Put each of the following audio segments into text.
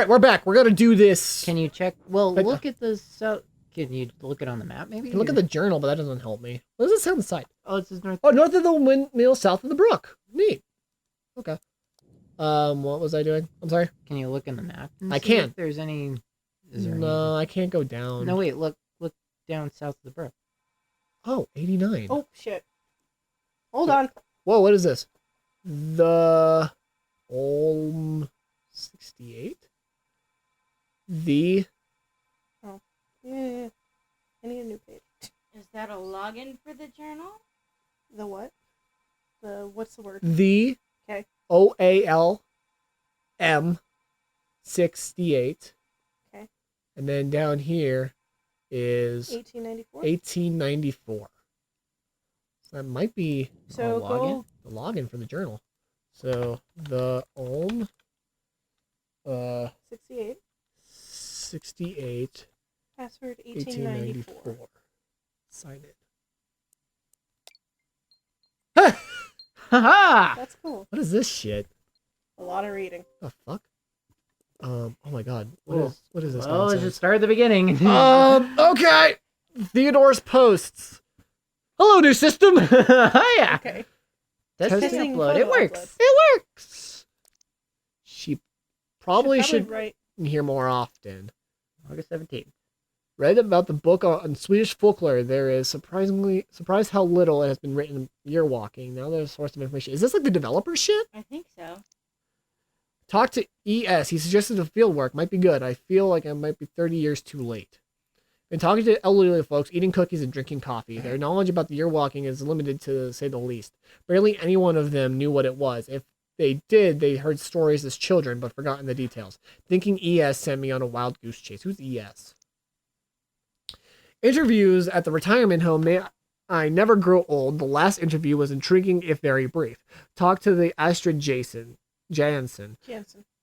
right, we're back. We're gonna do this. Can you check? Well, But- look at the south. Can you look it on the map, maybe? I can look at the journal, but that doesn't help me. What does it say on the side? Oh, it says north. Oh, north of the windmill, south of the brook. Neat. Okay. What was I doing? I'm sorry. Can you look in the map? And I see can. If there's any. Is there No, I can't go down. any? No, wait. Look down south of the brook. Oh, 89. Oh, shit. Hold on. Whoa, what is this? The 68? The Yeah. I need a new page. Is that a login for the journal? The what? What's the word? the Okay. OALM 68. Okay. And then down here is 1894. 1894. So that might be So login? go. the login for the journal. So the OM 68. 68 Password 1894. 1894. Sign in. Haha! That's cool. What is this shit? A lot of reading. The fuck? Oh my god. Whoa. What is this Well, let's nonsense? just start at the beginning. Okay. Theodore's posts. Hello, new system. Hiya! Okay. Testing Testing upload. photo It works. upload. It works. She probably should write. hear more often. August 17th. Read about the book on Swedish folklore. There is surprised how little it has been written year walking. Now there's a source of information. Is this like the developer shit? I think so. Talk to ES. He suggested the field work might be good. I feel like I might be 30 years too late. Been talking to elderly folks, eating cookies and drinking coffee. Their knowledge about the year walking is limited to say the least. Barely any one of them knew what it was. If they did, they heard stories as children, but forgotten the details. Thinking ES sent me on a wild goose chase. Who's ES? Interviews at the retirement home. I never grow old. The last interview was intriguing, if very brief. Talked to the Astrid Jansen. Jansen.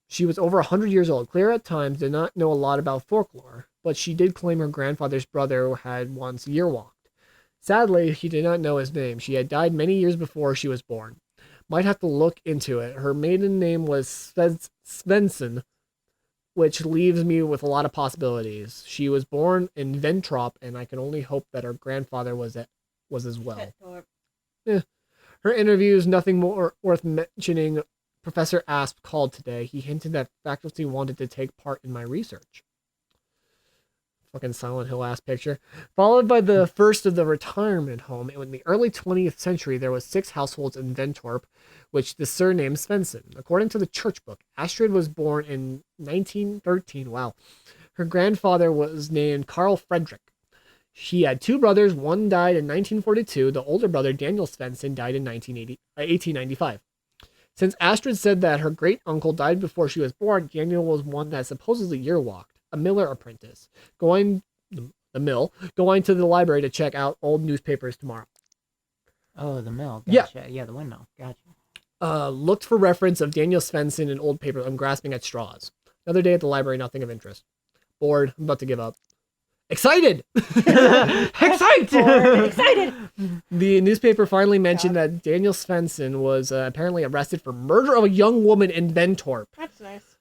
She was over 100 years old. Clear at times did not know a lot about folklore, but she did claim her grandfather's brother had once year walked. Sadly, he did not know his name. She had died many years before she was born. Might have to look into it. Her maiden name was Svensson, which leaves me with a lot of possibilities. She was born in Ventrop, and I can only hope that her grandfather was as well. Her interviews, nothing more worth mentioning. Professor Asp called today. He hinted that faculty wanted to take part in my research. Fucking Silent Hill ass picture. Followed by the first of the retirement home. In the early 20th century, there was 6 households in Ventorp, which the surname Svensson. According to the church book, Astrid was born in 1913. Wow. Her grandfather was named Carl Frederick. She had 2 brothers. One died in 1942. The older brother, Daniel Svensson, died in 1895. Since Astrid said that her great-uncle died before she was born, Daniel was one that supposedly year-walked, a miller apprentice, going to the library to check out old newspapers tomorrow. Oh, the mill. Yeah. Gotcha. Yeah, the windmill. Gotcha. Looked for reference of Daniel Svensson in old papers. I'm grasping at straws. Another day at the library, nothing of interest. Bored. I'm about to give up. Excited! Excited! The newspaper finally mentioned that Daniel Svensson was apparently arrested for murder of a young woman in Ventorp. That's nice.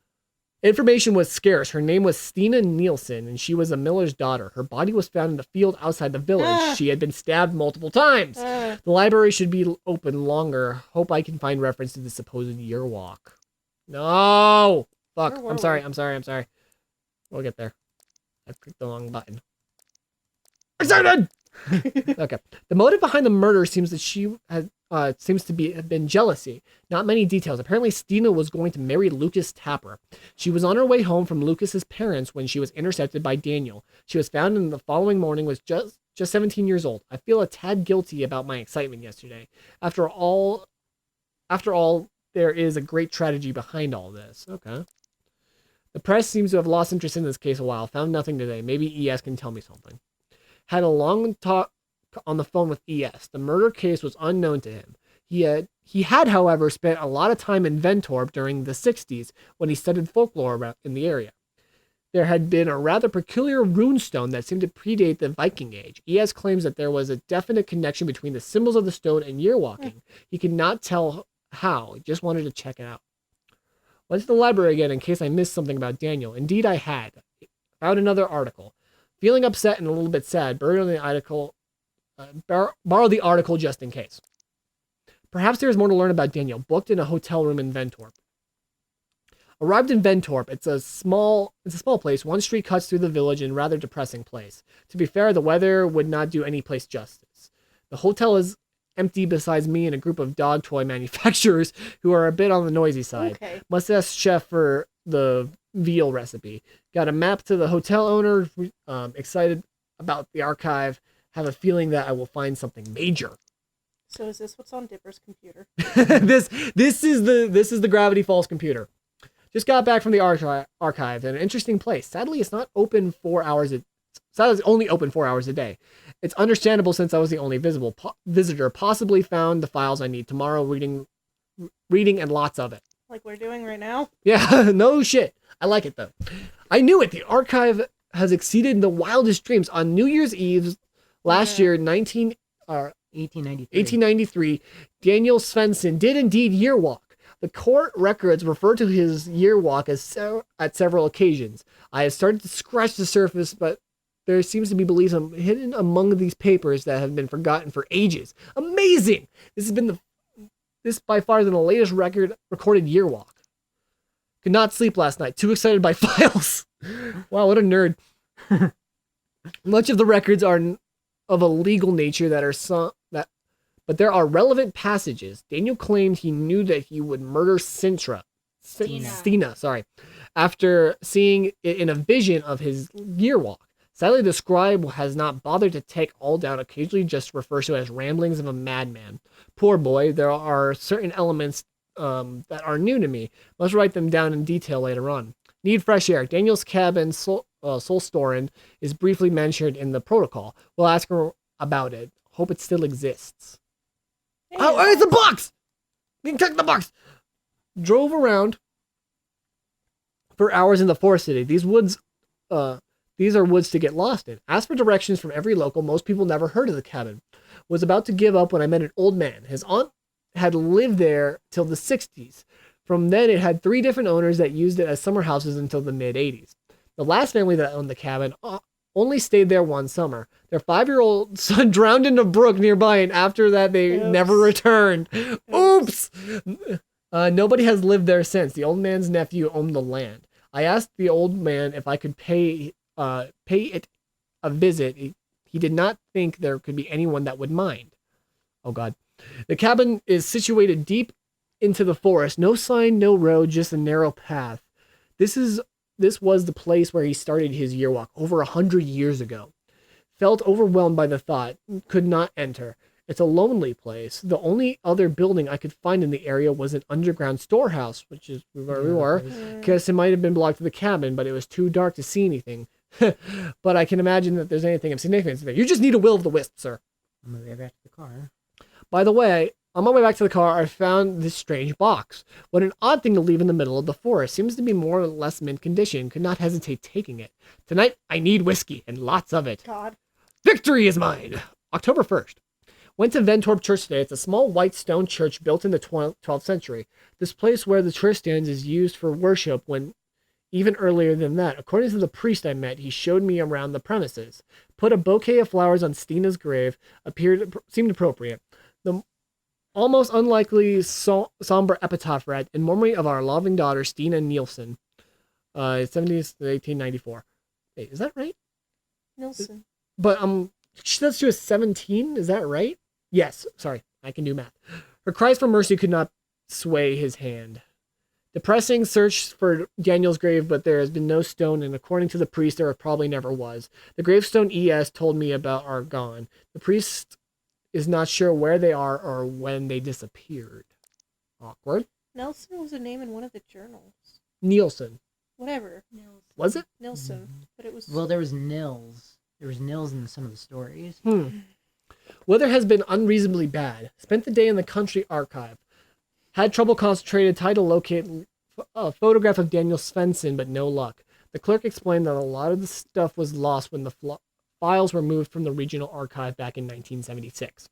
Information was scarce. Her name was Stina Nielsen, and she was a miller's daughter. Her body was found in the field outside the village. She had been stabbed multiple times. The library should be open longer. Hope I can find reference to the supposed year walk. No! Fuck. Where were I'm sorry. we? We'll get there. I clicked the wrong button. Excited! Okay. The motive behind the murder seems that have been jealousy. Not many details. Apparently, Stina was going to marry Lucas Tapper. She was on her way home from Lucas's parents when she was intercepted by Daniel. She was found in the following morning, was just 17 years old. I feel a tad guilty about my excitement yesterday. After all, there is a great tragedy behind all this. Okay. The press seems to have lost interest in this case a while. Found nothing today. Maybe ES can tell me something. Had a long talk on the phone with ES. The murder case was unknown to him. He had, however, spent a lot of time in Ventorp during the 60s when he studied folklore in the area. There had been a rather peculiar runestone that seemed to predate the Viking Age. ES claims that there was a definite connection between the symbols of the stone and year walking. He could not tell how. He just wanted to check it out. Went to the library again in case I missed something about Daniel. Indeed, I had. Found another article. Feeling upset and a little bit sad, borrowed the article just in case. Perhaps there is more to learn about Daniel. Booked in a hotel room in Ventorp. Arrived in Ventorp. It's a small place. One street cuts through the village and rather depressing place. To be fair, the weather would not do any place justice. The hotel is empty besides me and a group of dog toy manufacturers who are a bit on the noisy side. Okay. Must ask chef for the veal recipe. Got a map to the hotel owner. Excited about the archive. Have a feeling that I will find something major. So is this what's on Dipper's computer? this is the Gravity Falls computer. Just got back from the archive and an interesting place. Sadly, it's not open 4 hours. Sadly, it's only open 4 hours a day. It's understandable since I was the only visitor. Possibly found the files I need tomorrow. Reading and lots of it. Like we're doing right now? Yeah, no shit. I like it though. I knew it. The archive has exceeded the wildest dreams. On New Year's Eve last year, 1893, Daniel Svensson did indeed year walk. The court records refer to his year walk as at several occasions. I have started to scratch the surface, but there seems to be beliefs hidden among these papers that have been forgotten for ages. Amazing! This by far than the latest recorded year walk. Could not sleep last night. Too excited by files. Wow, what a nerd. Much of the records are of a legal nature but there are relevant passages. Daniel claimed he knew that he would murder Stina, after seeing it in a vision of his year walk. Sadly, the scribe has not bothered to take all down, occasionally just refers to it as ramblings of a madman. Poor boy, there are certain elements that are new to me. Must write them down in detail later on. Need fresh air. Daniel's cabin, Solstoren, is briefly mentioned in the protocol. We'll ask her about it. Hope it still exists. Hey, Oh, it's a box! You can check the box! Drove around for hours in the forest today. These are woods to get lost in. Asked for directions from every local. Most people never heard of the cabin. Was about to give up when I met an old man. His aunt had lived there till the 60s. From then, it had 3 different owners that used it as summer houses until the mid-80s. The last family that owned the cabin only stayed there one summer. Their 5-year-old son drowned in a brook nearby, and after that, they never returned. Oops! Nobody has lived there since. The old man's nephew owned the land. I asked the old man if I could pay it a visit. He did not think there could be anyone that would mind. Oh, God. The cabin is situated deep into the forest. No sign, no road, just a narrow path. This was the place where he started his year walk over 100 years ago. Felt overwhelmed by the thought. Could not enter. It's a lonely place. The only other building I could find in the area was an underground storehouse, which is where we were. Because it might have been blocked to the cabin, but it was too dark to see anything. But I can imagine that there's anything of significance there. You just need a will of the wisp, sir. I'm gonna get back to the car. By the way, on my way back to the car, I found this strange box. What an odd thing to leave in the middle of the forest. Seems to be more or less mint condition. Could not hesitate taking it. Tonight, I need whiskey, and lots of it. God. Victory is mine! October 1st. Went to Ventorp Church today. It's a small white stone church built in the 12th century. This place where the church stands is used for worship when even earlier than that. According to the priest I met, he showed me around the premises. Put a bouquet of flowers on Stina's grave. Seemed appropriate. The almost unlikely somber epitaph read, in memory of our loving daughter, Stina Nielsen, 70s to 1894. Wait, is that right? Nilsson. But she was 17, is that right? Yes, sorry, I can do math. Her cries for mercy could not sway his hand. Depressing search for Daniel's grave, but there has been no stone, and according to the priest, there probably never was. The gravestone ES told me about are gone. The priest is not sure where they are or when they disappeared. Awkward. Nelson was a name in one of the journals. Nielsen. Whatever. Was it? Nilsson. But it was... Well, there was Nils. There was Nils in some of the stories. Weather has been unreasonably bad. Spent the day in the country archive. Had trouble concentrated, tried to locate a photograph of Daniel Svensson, but no luck. The clerk explained that a lot of the stuff was lost when the files were moved from the regional archive back in 1976.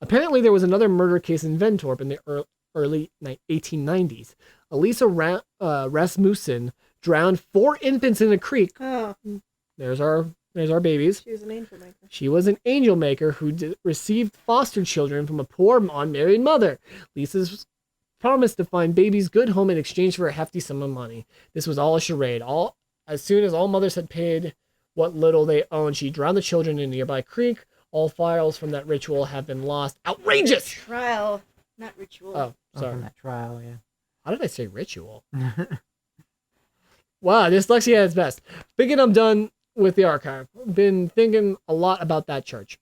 Apparently, there was another murder case in Ventorp in the early 1890s. Rasmussen drowned 4 infants in a creek. Oh, There's our babies. she was an angel maker. She was an angel maker who received foster children from a poor unmarried mother. Lisa's promised to find babies good home in exchange for a hefty sum of money. This was all a charade. As soon as all mothers had paid what little they owned, she drowned the children in a nearby creek. All files from that ritual have been lost. Outrageous! Trial, not ritual. Oh, From sorry. that trial, How did I say ritual? yeah. Wow, dyslexia at its best. Thinking I'm done with the archive. Been thinking a lot about that church.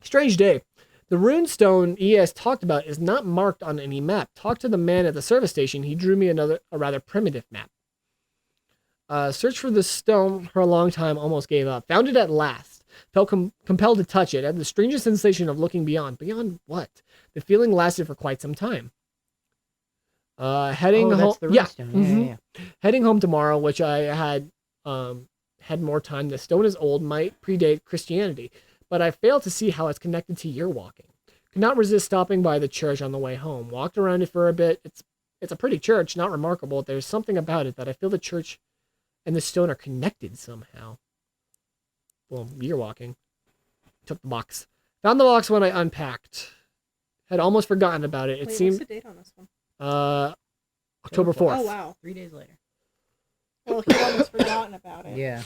Strange day. The runestone ES talked about is not marked on any map. Talked to the man at the service station. He drew me a rather primitive map. Searched for the stone for a long time, almost gave up. Found it at last. Felt compelled to touch it. Had the strangest sensation of looking beyond. Beyond what? The feeling lasted for quite some time. Heading home. That's the runestone. mhm. Yeah. Heading home tomorrow, which I had more time. The stone is old, might predate Christianity, but I fail to see how it's connected to year walking. Could not resist stopping by the church on the way home. Walked around it for a bit. It's a pretty church, not remarkable. There's something about it that I feel the church and the stone are connected somehow. Well, year walking. Took the box. Found the box when I unpacked. Had almost forgotten about it. It Wait, seemed what's the date on this one? October 4th. Oh, wow. 3 days later. Well, he'd almost forgotten about it. Yeah.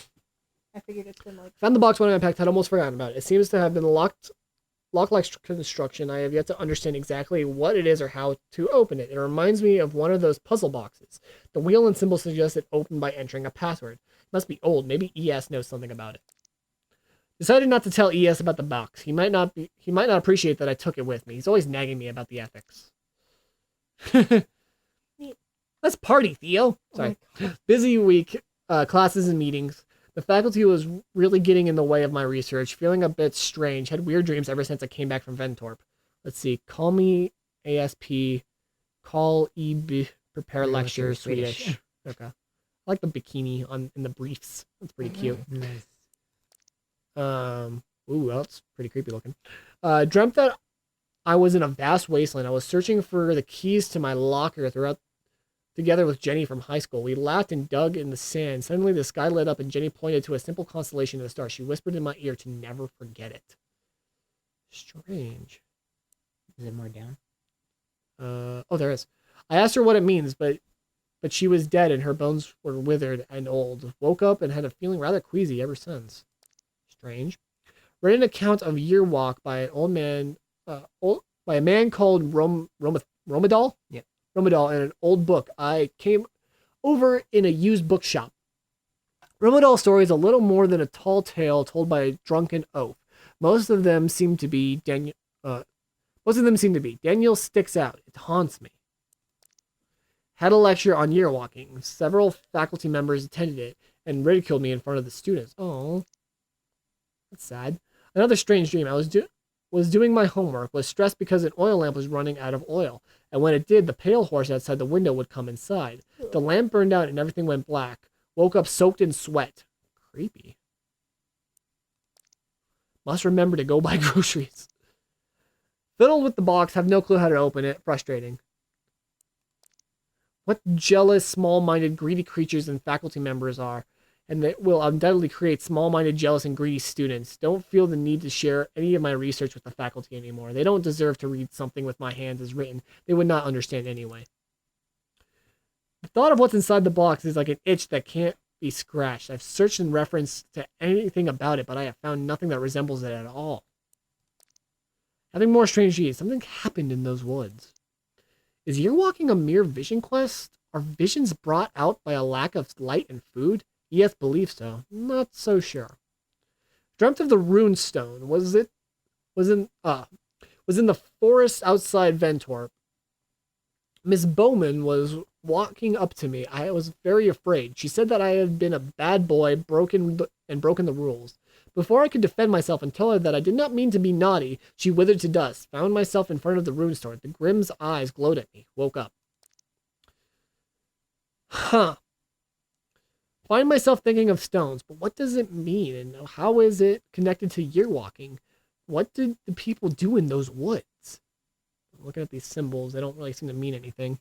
I figured it's been like... Found the box when I unpacked. Had almost forgotten about it. It seems to have been lock-like construction. I have yet to understand exactly what it is or how to open it. It reminds me of one of those puzzle boxes. The wheel and symbol suggest it opened by entering a password. It must be old. Maybe ES knows something about it. Decided not to tell ES about the box. He might not appreciate that I took it with me. He's always nagging me about the ethics. Neat. Let's party, Theo. Sorry. Busy week, classes and meetings. The faculty was really getting in the way of my research, feeling a bit strange. Had weird dreams ever since I came back from Ventorp. Let's see. Call me ASP. Call EB. Prepare lecture. Swedish. Okay. I like the bikini in the briefs. That's pretty cute. Nice. Ooh, that's pretty creepy looking. Dreamt that I was in a vast wasteland. I was searching for the keys to my locker together with Jenny from high school. We laughed and dug in the sand. Suddenly the sky lit up and Jenny pointed to a simple constellation of the stars. She whispered in my ear to never forget it. Strange. Is it more down? Oh, there is. I asked her what it means, but she was dead and her bones were withered and old. Woke up and had a feeling rather queasy ever since. Strange. Read an account of Year Walk by an old man, by a man called Romadal? Yep. Romadal in an old book. I came over in a used bookshop. Romadal's story is a little more than a tall tale told by a drunken oaf. Most of them seem to be Daniel. Daniel sticks out. It haunts me. Had a lecture on year walking. Several faculty members attended it and ridiculed me in front of the students. Oh. That's sad. Another strange dream. I was doing my homework, was stressed because an oil lamp was running out of oil. And when it did, the pale horse outside the window would come inside. The lamp burned out and everything went black. Woke up soaked in sweat. Creepy. Must remember to go buy groceries. Fiddled with the box, have no clue how to open it. Frustrating. What jealous, small-minded, greedy creatures and faculty members are. And that will undoubtedly create small-minded, jealous, and greedy students. Don't feel the need to share any of my research with the faculty anymore. They don't deserve to read something with my hands as written. They would not understand anyway. The thought of what's inside the box is like an itch that can't be scratched. I've searched in reference to anything about it, but I have found nothing that resembles it at all. Having more strange dreams. Something happened in those woods. Is year walking a mere vision quest? Are visions brought out by a lack of light and food? Yes, believe so. Not so sure. Dreamt of the rune stone. Was in the forest outside Ventorp. Miss Bowman was walking up to me. I was very afraid. She said that I had been a bad boy, broken the rules. Before I could defend myself and tell her that I did not mean to be naughty, she withered to dust. Found myself in front of the rune stone. The Grimm's eyes glowed at me. Woke up. Huh. Find myself thinking of stones, but what does it mean and how is it connected to year walking? What did the people do in those woods? Looking at these symbols, they don't really seem to mean anything.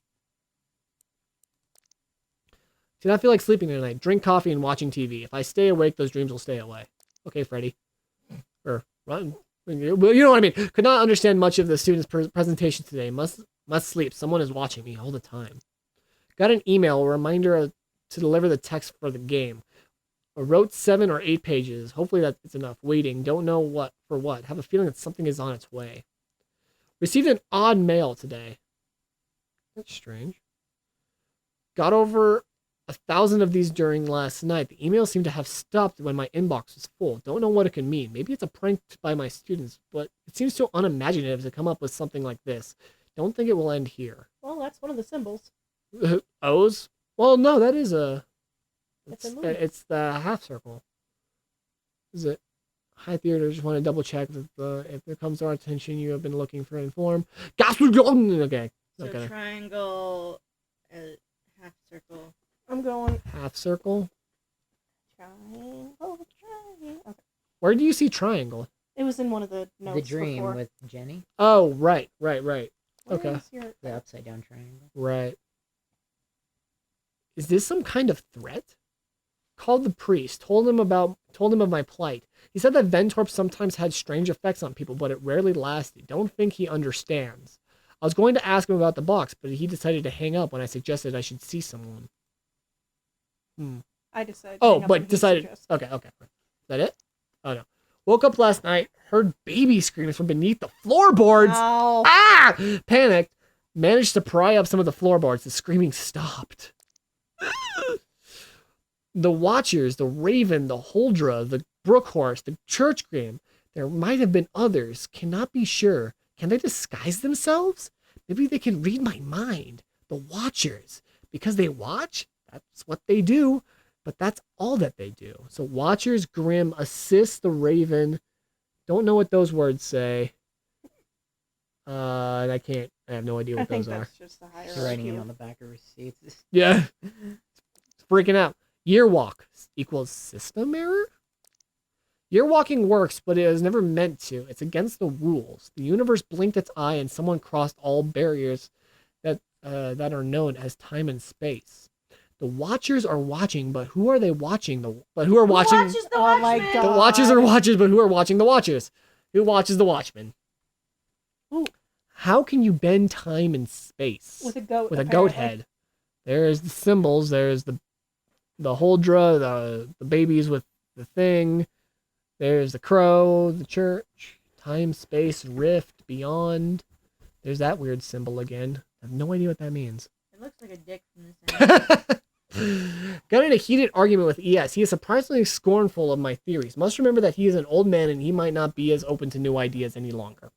Do not feel like sleeping tonight. Drink coffee and watching TV. If I stay awake, those dreams will stay away. Okay, Freddy. Or run. You know what I mean. Could not understand much of the student's presentation today. Must sleep. Someone is watching me all the time. Got an email, a reminder to deliver the text for the game. I wrote 7 or 8 pages. Hopefully that's enough. Waiting. Don't know what for what. Have a feeling that something is on its way. Received an odd mail today. That's strange. Got over 1,000 of these during last night. The email seemed to have stopped when my inbox was full. Don't know what it could mean. Maybe it's a prank by my students, but it seems so unimaginative to come up with something like this. Don't think it will end here. Well, that's one of the symbols. O's? Well, no, that is a... It's the half circle. Is it? Hi, Theater. Just want to double check that if it comes to our attention, you have been looking for inform. Okay. So Okay. triangle, half circle. I'm going Half circle. triangle. Okay. Where do you see triangle? It was in one of the notes The dream before. with Jenny. Oh, right. Where Okay. is your- The upside down triangle. Right. Is this some kind of threat? Called the priest, told him of my plight. He said that Ventorp sometimes had strange effects on people, but it rarely lasted. Don't think he understands. I was going to ask him about the box, but he decided to hang up when I suggested I should see someone. I decided. Oh, hang up but when he decided. suggested. Okay. Is that it? Oh no. Woke up last night, heard baby screams from beneath the floorboards. Ow. Ah! Panicked. Managed to pry up some of the floorboards. The screaming stopped. The Watchers, the Raven, the Holdra, the Brookhorse, the Churchgram. There might have been others. Cannot be sure. Can they disguise themselves? Maybe they can read my mind. The Watchers. Because they watch? That's what they do. But that's all that they do. So Watchers, Grim, assist the Raven. Don't know what those words say. And I have no idea I what think those are. that's just the You're hierarchy. writing them on the back of receipts. Yeah. It's freaking out. Year walk equals system error? Year walking works, but it is never meant to. It's against the rules. The universe blinked its eye and someone crossed all barriers that are known as time and space. The Watchers are watching, but who are they watching? Who are watching? Watches the Oh my Watchmen! God. The Watchers are watchers, but who are watching the Watchers? Who watches the Watchmen? Ooh. How can you bend time and space? With a goat. With a goat apparently. head. There's the symbols. There's the Holdra, the babies with the thing. There's the crow, the church, time, space, rift, beyond. There's that weird symbol again. I have no idea what that means. It looks like a dick from this end. Got in a heated argument with ES. He is surprisingly scornful of my theories. Must remember that he is an old man and he might not be as open to new ideas any longer.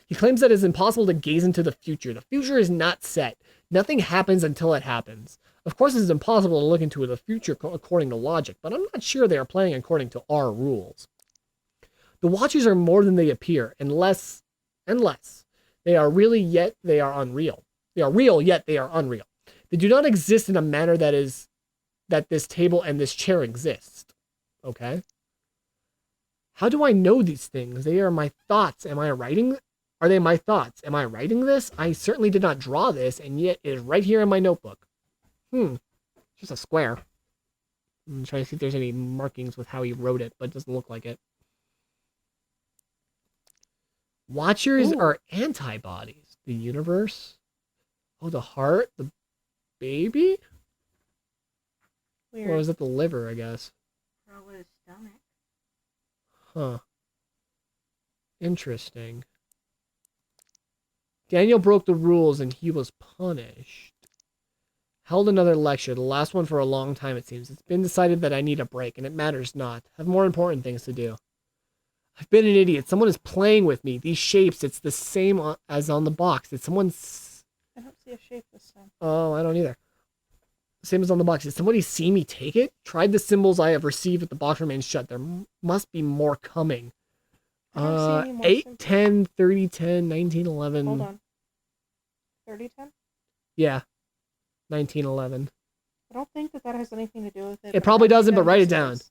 He claims that it is impossible to gaze into the future. The future is not set. Nothing happens until it happens. Of course, it is impossible to look into the future according to logic, but I'm not sure they are playing according to our rules. The Watchers are more than they appear, unless they are really yet they are unreal. They are real, yet they are unreal. They do not exist in a manner that this table and this chair exist. Okay? How do I know these things? They are my thoughts. Are they my thoughts? Am I writing this? I certainly did not draw this, and yet it is right here in my notebook. Just a square. I'm trying to see if there's any markings with how he wrote it, but it doesn't look like it. Watchers Ooh. are antibodies. The universe. Oh, the heart? The baby? Weird. Or is it the liver, I guess? Probably his stomach. Huh. Interesting. Daniel broke the rules and he was punished. Held another lecture, the last one for a long time it seems. It's been decided that I need a break, and it matters not. I have more important things to do. I've been an idiot. Someone is playing with me. These shapes, it's the same as on the box. Did someone... I don't see a shape this time. Oh, I don't either. Same as on the box. Did somebody see me take it? Tried the symbols I have received, but the box remains shut. There must be more coming. I don't see any more 8, symbols. 10, 30, 10, 19, 11. Hold on. 3010? Yeah. 1911. I don't think that has anything to do with it. It probably doesn't, but down write the it down. stairs.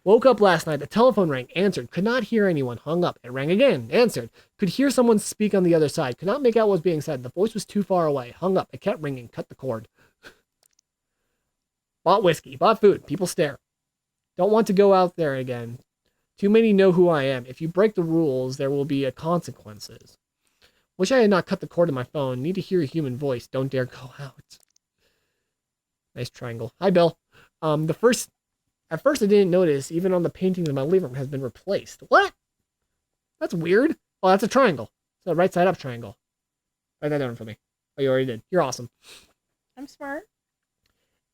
Woke up last night. The telephone rang. Answered. Could not hear anyone. Hung up. It rang again. Answered. Could hear someone speak on the other side. Could not make out what was being said. The voice was too far away. Hung up. It kept ringing. Cut the cord. Bought whiskey, bought food. People stare. Don't want to go out there again. Too many know who I am. If you break the rules, there will be consequences. Wish I had not cut the cord to my phone. Need to hear a human voice. Don't dare go out. Nice triangle. Hi, Bill. At first I didn't notice, even on the paintings in my living room has been replaced. What? That's weird. Oh, that's a triangle. It's a right side up triangle. Write that down for me. Oh, you already did. You're awesome. I'm smart.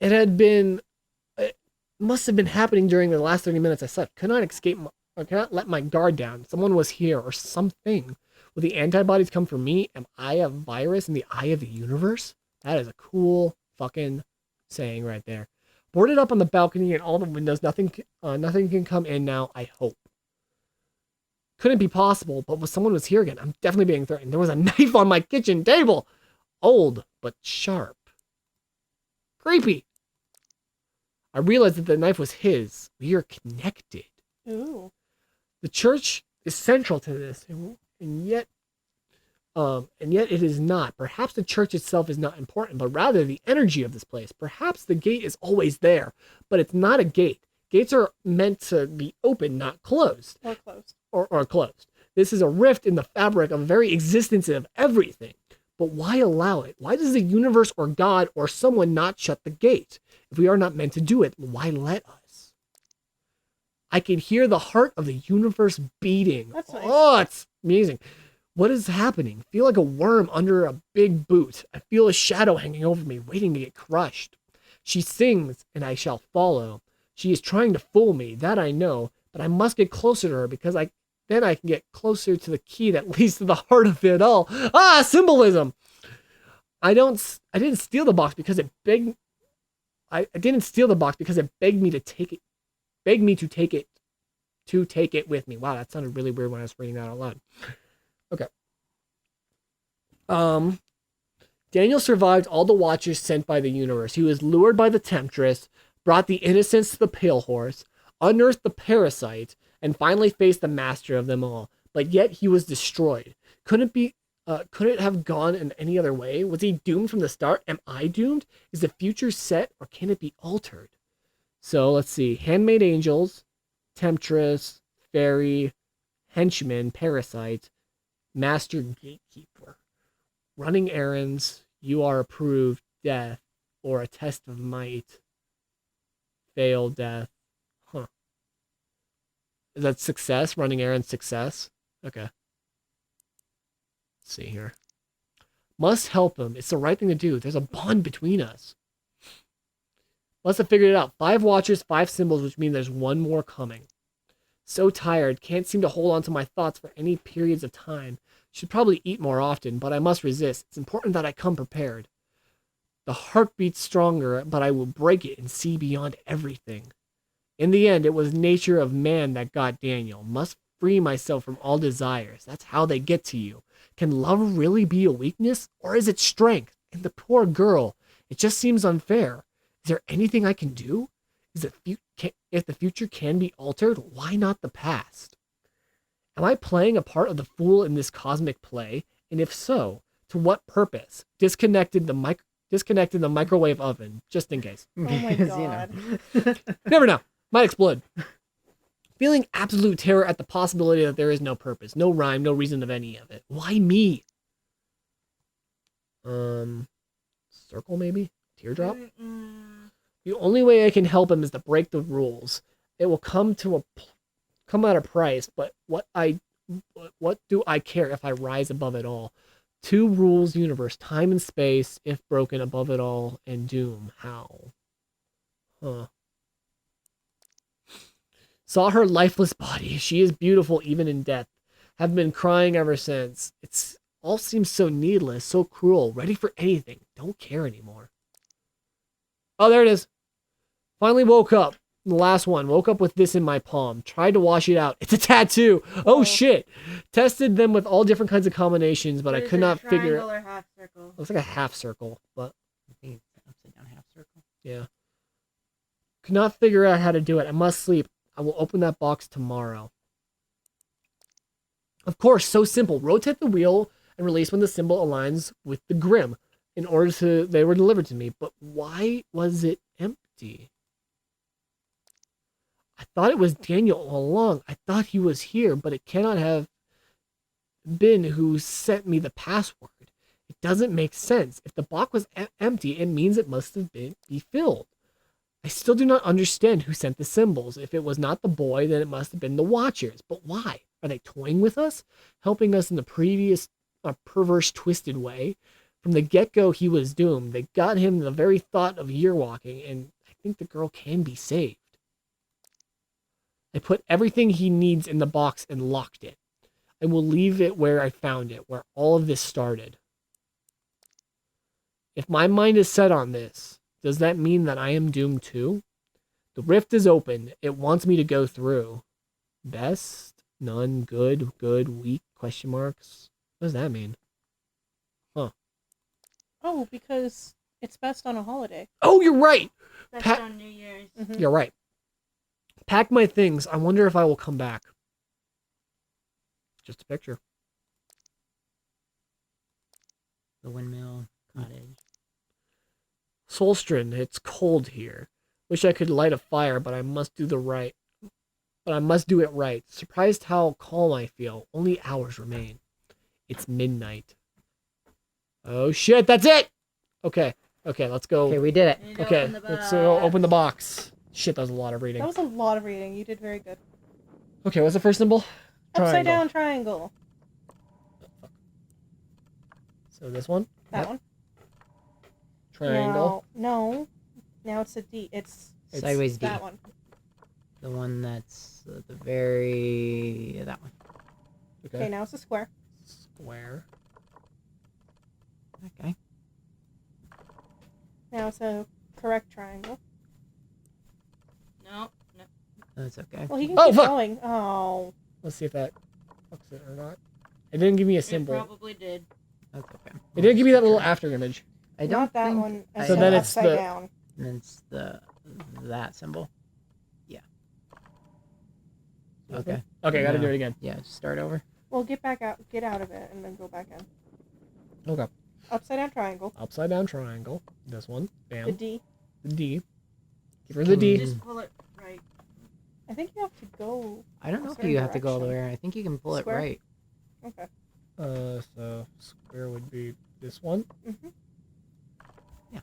It must have been happening during the last 30 minutes I slept. Could not let my guard down. Someone was here or something. Will the antibodies come for me? Am I a virus in the eye of the universe? That is a cool fucking saying right there. Boarded up on the balcony and all the windows. Nothing can come in now, I hope. Couldn't be possible, but someone was here again. I'm definitely being threatened. There was a knife on my kitchen table. Old, but sharp. Creepy. I realized that the knife was his. We are connected. Ooh. The church is central to this, and yet it is not. Perhaps the church itself is not important, but rather the energy of this place. Perhaps the gate is always there, but it's not a gate. Gates are meant to be open, not closed. Or closed. Or closed. This is a rift in the fabric of the very existence of everything. But why allow it? Why does the universe or God or someone not shut the gate? If we are not meant to do it, why let us? I can hear the heart of the universe beating. That's nice. Oh, it's amazing. What is happening? I feel like a worm under a big boot. I feel a shadow hanging over me, waiting to get crushed. She sings, and I shall follow. She is trying to fool me, that I know, but I must get closer to her because then I can get closer to the key that leads to the heart of it all. Ah, symbolism. I didn't steal the box because it begged. I didn't steal the box because it begged me to take it. Begged me to take it with me. Wow, that sounded really weird when I was reading that out loud. Okay. Daniel survived all the watchers sent by the universe. He was lured by the temptress, brought the innocents to the pale horse, unearthed the parasite, and finally faced the master of them all. But yet he was destroyed. Could it have gone in any other way? Was he doomed from the start? Am I doomed? Is the future set, or can it be altered? So let's see. Handmaid angels, temptress, fairy, henchman, parasite, master gatekeeper, running errands, you are approved, death, or a test of might, fail, death. Huh. Is that success? Running errands, success? Okay. Let's see here. Must help him. It's the right thing to do. There's a bond between us. Must have figured it out. 5 watchers, 5 symbols, which means there's one more coming. So tired. Can't seem to hold on to my thoughts for any periods of time. Should probably eat more often, but I must resist. It's important that I come prepared. The heart beats stronger, but I will break it and see beyond everything. In the end, it was nature of man that got Daniel. Must free myself from all desires. That's how they get to you. Can love really be a weakness, or is it strength? And the poor girl, it just seems unfair. Is there anything I can do? If the future can be altered, why not the past? Am I playing a part of the fool in this cosmic play? And if so, to what purpose? Disconnected the microwave oven, just in case. Oh my god. Never know. Might explode. Feeling absolute terror at the possibility that there is no purpose, no rhyme, no reason of any of it. Why me? Circle maybe? Teardrop? The only way I can help him is to break the rules. It will come at a price, but what do I care if I rise above it all? 2 rules universe, time and space, if broken above it all, and doom. How? Huh. Saw her lifeless body. She is beautiful even in death. Have been crying ever since. It's all seems so needless, so cruel, ready for anything. Don't care anymore. Oh, there it is. Finally woke up. The last one. Woke up with this in my palm. Tried to wash it out. It's a tattoo. Oh shit. Tested them with all different kinds of combinations, but I could not figure it. Triangle or half circle? Looks like a half circle, but I think it's an upside down half circle. yeah. Could not figure out how to do it. I must sleep. I will open that box tomorrow. Of course, so simple. Rotate the wheel and release when the symbol aligns with the grim. They were delivered to me, but why was it empty? empty. I thought it was Daniel all along. I thought he was here, but it cannot have been who sent me the password. It doesn't make sense. If the box was empty, it means it must have been be filled. I still do not understand who sent the symbols. If it was not the boy, then it must have been the Watchers. But why? Are they toying with us? Helping us in the previous perverse, twisted way? From the get-go, he was doomed. They got him the very thought of year walking, and I think the girl can be saved. I put everything he needs in the box and locked it. I will leave it where I found it, where all of this started. If my mind is set on this, does that mean that I am doomed too? The rift is open. It wants me to go through. Best, none, good, weak, question marks. What does that mean? Huh. Oh, because it's best on a holiday. Oh, you're right. Best on New Year's. Mhm. You're right. Pack my things. I wonder if I will come back. Just a picture. The windmill cottage. Solstrin, it's cold here. Wish I could light a fire, but I must do it right. Surprised how calm I feel. Only hours remain. It's midnight. Oh shit, that's it! Okay, let's go. Okay, we did it. And Okay, open the let's box. open the box. Shit, that was a lot of reading. That was a lot of reading. You did very good. Okay, what's the first symbol? Upside down triangle. So this one? That Yep. one. Triangle. No. Now it's a D. It's Sideways D. that one. The one that's the very... that one. Okay, now it's a square. Square. Okay. Now it's a correct triangle. No. That's okay. Well, he can Oh, keep fuck! going. Oh. Let's see if that fucks it or not. It didn't give me a It symbol. probably did. That's okay. It didn't give me that little after image. I don't Not that think one. I- So then it's upside the- down. And it's that symbol. Yeah. Okay. Okay, gotta do No. it again. Yeah, just start over. Well, get out of it, and then go back in. Okay. Upside down triangle. Upside down triangle. This one. Bam. The D. The D. Give her the D. Just pull it right. I think you have to go. I don't know a if certain you have to go all the direction. way. I think you can pull Square? it right. Okay. So square would be this one. Mhm. Yeah.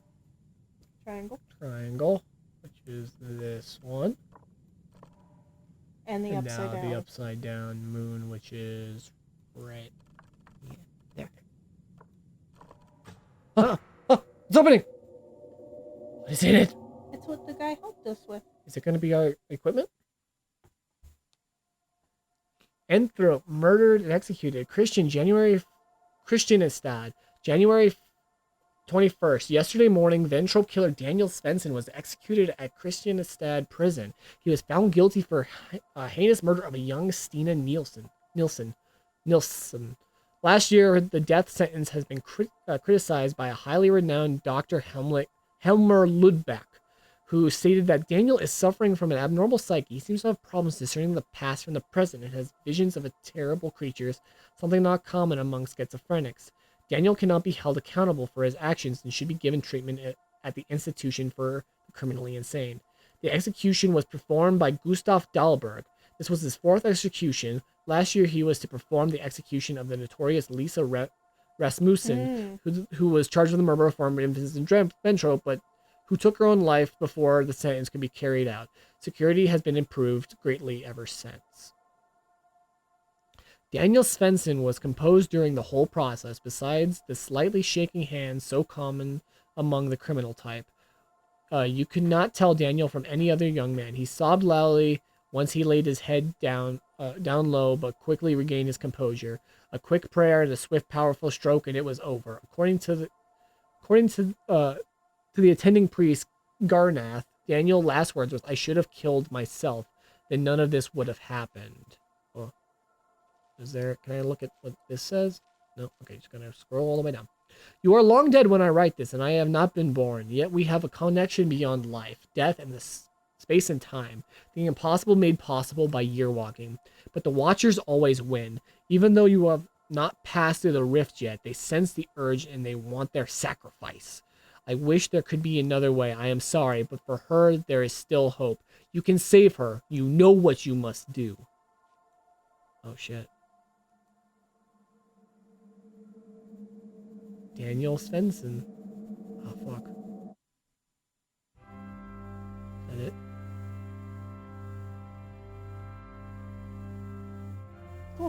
Triangle. Triangle, which is this one. And the And upside now down. the upside down moon, which is right. There. Oh, it's opening! What is in it? It's what the guy helped us with. Is it going to be our equipment? Enthrop, murdered and executed. Christianistad, January 21st. Yesterday morning, Ventrop killer Daniel Svensson was executed at Christianistad prison. He was found guilty for heinous murder of a young Stina Nielsen. Last year, the death sentence has been criticized by a highly renowned Dr. Helmer Ludbeck, who stated that Daniel is suffering from an abnormal psyche. He seems to have problems discerning the past from the present and has visions of terrible creatures, something not common among schizophrenics. Daniel cannot be held accountable for his actions and should be given treatment at the institution for the criminally insane. The execution was performed by Gustav Dahlberg. This was his fourth execution. Last year, he was to perform the execution of the notorious Lisa Rasmussen, who was charged with the murder of former Vincent Ventrop, but who took her own life before the sentence could be carried out. Security has been improved greatly ever since. Daniel Svensson was composed during the whole process, besides the slightly shaking hand so common among the criminal type. You could not tell Daniel from any other young man. He sobbed loudly once he laid his head down low, but quickly regained his composure. A quick prayer and a swift, powerful stroke, and it was over. According to the attending priest, Garnath, Daniel's last words was, "I should have killed myself. Then none of this would have happened." Oh. Can I look at what this says? No? Okay, just gonna scroll all the way down. You are long dead when I write this, and I have not been born. Yet we have a connection beyond life, death, and the space and time. The impossible made possible by year walking. But the Watchers always win. Even though you have not passed through the rift yet, they sense the urge and they want their sacrifice. I wish there could be another way. I am sorry, but for her, there is still hope. You can save her. You know what you must do. Oh, shit. Daniel Svensson. Oh, fuck. Is that it?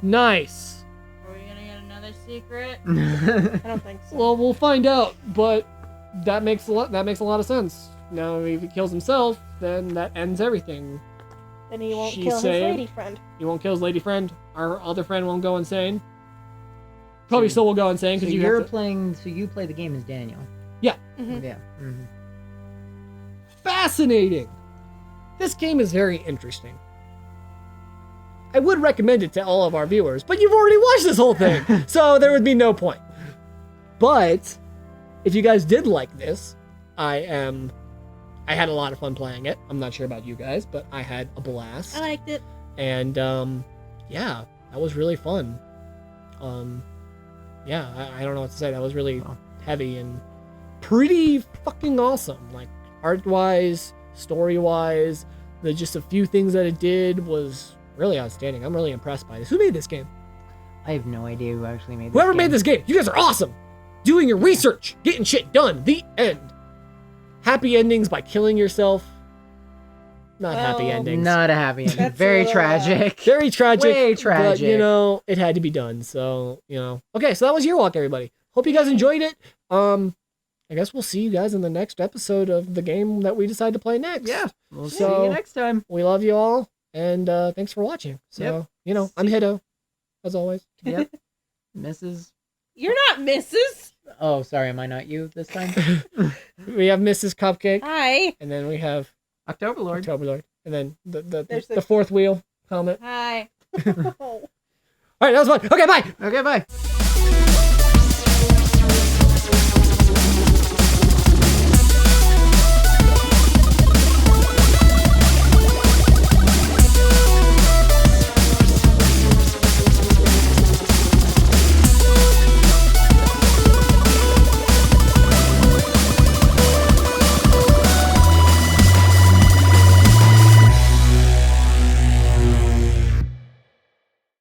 Nice. Are we gonna get another secret? I don't think so. Well, we'll find out, but that makes a lot of sense. Now, if he kills himself, then that ends everything. Then he won't She's kill his saved. lady friend. He won't kill his lady friend. Our other friend won't go insane. Probably still will go insane So because you're have to... playing. So you play the game as Daniel. Yeah. Mhm. Yeah. Mhm. Fascinating. This game is very interesting. I would recommend it to all of our viewers, but you've already watched this whole thing, so there would be no point. But if you guys did like this, I had a lot of fun playing it. I'm not sure about you guys, but I had a blast. I liked it. And yeah, that was really fun. Yeah, I don't know what to say. That was really heavy and pretty fucking awesome. Like art-wise, story-wise, the just a few things that it did was really outstanding. I'm really impressed by this. Who made this game? I have no idea who actually made this Whoever game. made this game, you guys are awesome. Doing your research, getting shit done. The end. Happy endings by killing yourself. Not happy Well, endings. Not a happy ending. That's a Very little, tragic. Very tragic. Way But, tragic. you know, it had to be done. So, you know. Okay, so that was Year Walk, everybody. Hope you guys enjoyed it. I guess we'll see you guys in the next episode of the game that we decide to play next. Yeah. We'll see So- you next time. We love you all, and thanks for watching. So, Yep. you know, I'm Hiddo, as always. Yep. Mrs. You're not Mrs. Oh, sorry. Am I not you this time? We have Mrs. Cupcake, Hi. and then we have October Lord. Octoberlord, and then There's the the- fourth wheel helmet. Hi. Oh. All right, that was fun. Okay, bye. Okay, bye.